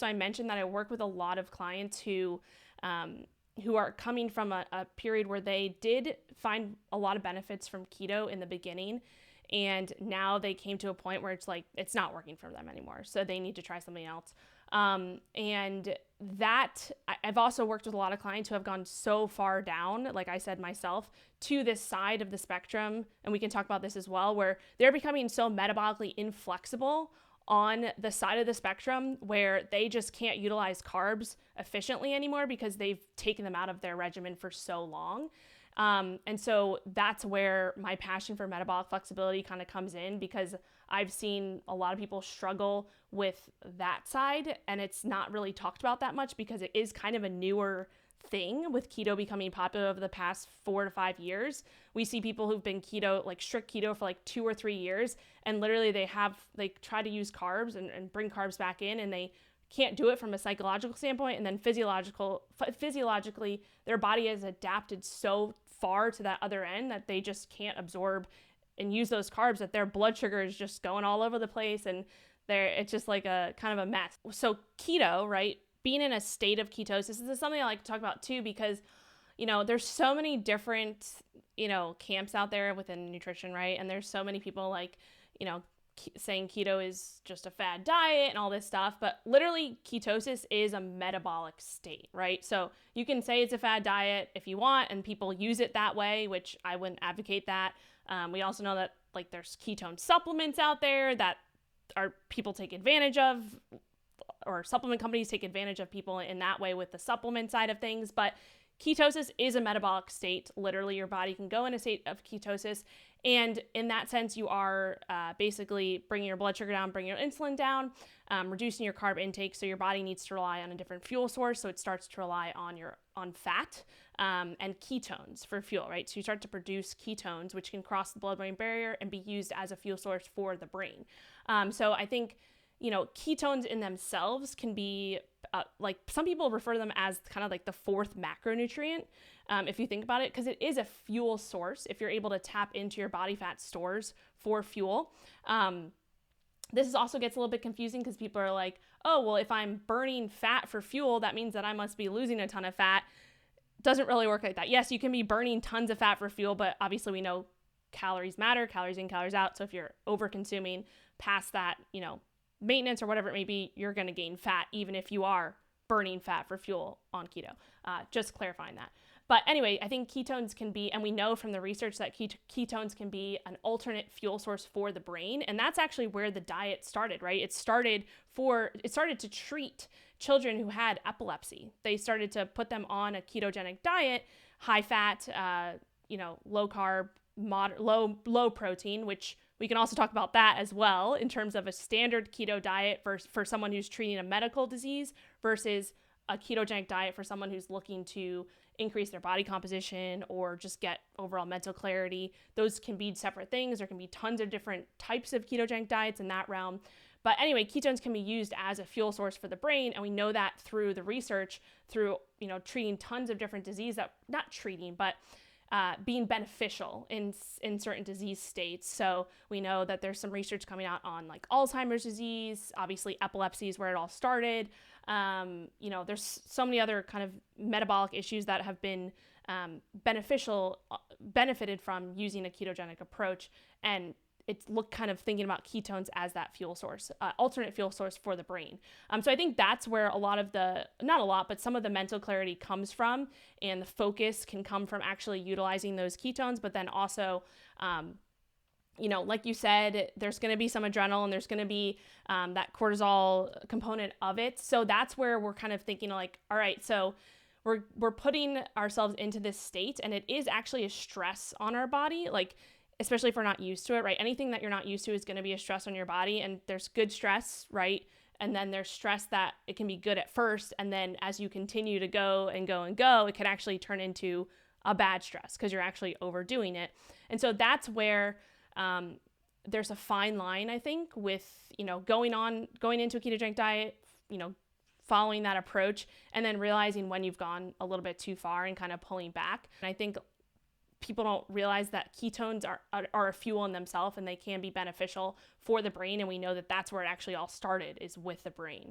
So I mentioned that I work with a lot of clients who are coming from a period where they did find a lot of benefits from keto in the beginning, and now they came to a point where it's like it's not working for them anymore, so they need to try something else. And that I've also worked with a lot of clients who have gone so far down, like I said myself, to this side of the spectrum, and we can talk about this as well, where they're becoming so metabolically inflexible on the side of the spectrum where they just can't utilize carbs efficiently anymore because they've taken them out of their regimen for so long. And so that's where my passion for metabolic flexibility kind of comes in, because I've seen a lot of people struggle with that side, and it's not really talked about that much because it is kind of a newer thing with keto becoming popular over the past 4 to 5 years. We see people who've been keto, like strict keto, for like 2 or 3 years, and literally they try to use carbs and bring carbs back in, and they can't do it from a psychological standpoint, and then physiologically their body has adapted so far to that other end that they just can't absorb and use those carbs, that their blood sugar is just going all over the place, and it's just like a kind of a mess. So keto, right, being in a state of ketosis, this is something I like to talk about too, because there's so many different camps out there within nutrition, right? And there's so many people like saying keto is just a fad diet and all this stuff, but literally ketosis is a metabolic state, right? So you can say it's a fad diet if you want, and people use it that way, which I wouldn't advocate that. We also know that like there's ketone supplements out there that people take advantage of, or supplement companies take advantage of people in that way with the supplement side of things. But ketosis is a metabolic state. Literally, your body can go in a state of ketosis. And in that sense, you are basically bringing your blood sugar down, bringing your insulin down, reducing your carb intake. So your body needs to rely on a different fuel source. So it starts to rely on fat and ketones for fuel, right? So you start to produce ketones, which can cross the blood-brain barrier and be used as a fuel source for the brain. So I think ketones in themselves can be like some people refer to them as kind of like the fourth macronutrient, if you think about it, because it is a fuel source if you're able to tap into your body fat stores for fuel. This also gets a little bit confusing because people are like, oh, well, if I'm burning fat for fuel, that means that I must be losing a ton of fat. Doesn't really work like that. Yes, you can be burning tons of fat for fuel, but obviously we know calories matter, calories in, calories out. So if you're over consuming past that, maintenance or whatever it may be, you're going to gain fat even if you are burning fat for fuel on keto. Just clarifying that. But anyway, I think ketones can be, and we know from the research that ketones can be an alternate fuel source for the brain. And that's actually where the diet started, right? It started to treat children who had epilepsy. They started to put them on a ketogenic diet, high fat, low carb, low protein, which we can also talk about that as well in terms of a standard keto diet for someone who's treating a medical disease versus a ketogenic diet for someone who's looking to increase their body composition or just get overall mental clarity. Those can be separate things. There can be tons of different types of ketogenic diets in that realm. But anyway, ketones can be used as a fuel source for the brain. And we know that through the research, through, treating tons of different diseases, not treating, but being beneficial in certain disease states. So we know that there's some research coming out on like Alzheimer's disease, obviously epilepsy is where it all started. There's so many other kind of metabolic issues that have been benefited from using a ketogenic approach. And it's kind of thinking about ketones as that fuel source, alternate fuel source for the brain. So I think that's where some of the mental clarity comes from, and the focus can come from actually utilizing those ketones. But then also, like you said, there's going to be some adrenaline, there's going to be that cortisol component of it. So that's where we're kind of thinking like, all right, so we're putting ourselves into this state, and it is actually a stress on our body, like, especially if we're not used to it, right? Anything that you're not used to is going to be a stress on your body, and there's good stress, right? And then there's stress that it can be good at first, and then as you continue to go and go and go, it can actually turn into a bad stress because you're actually overdoing it. And so that's where there's a fine line, I think, with, going into a ketogenic diet, following that approach, and then realizing when you've gone a little bit too far and kind of pulling back. And I think people don't realize that ketones are a fuel in themselves, and they can be beneficial for the brain. And we know that that's where it actually all started, is with the brain.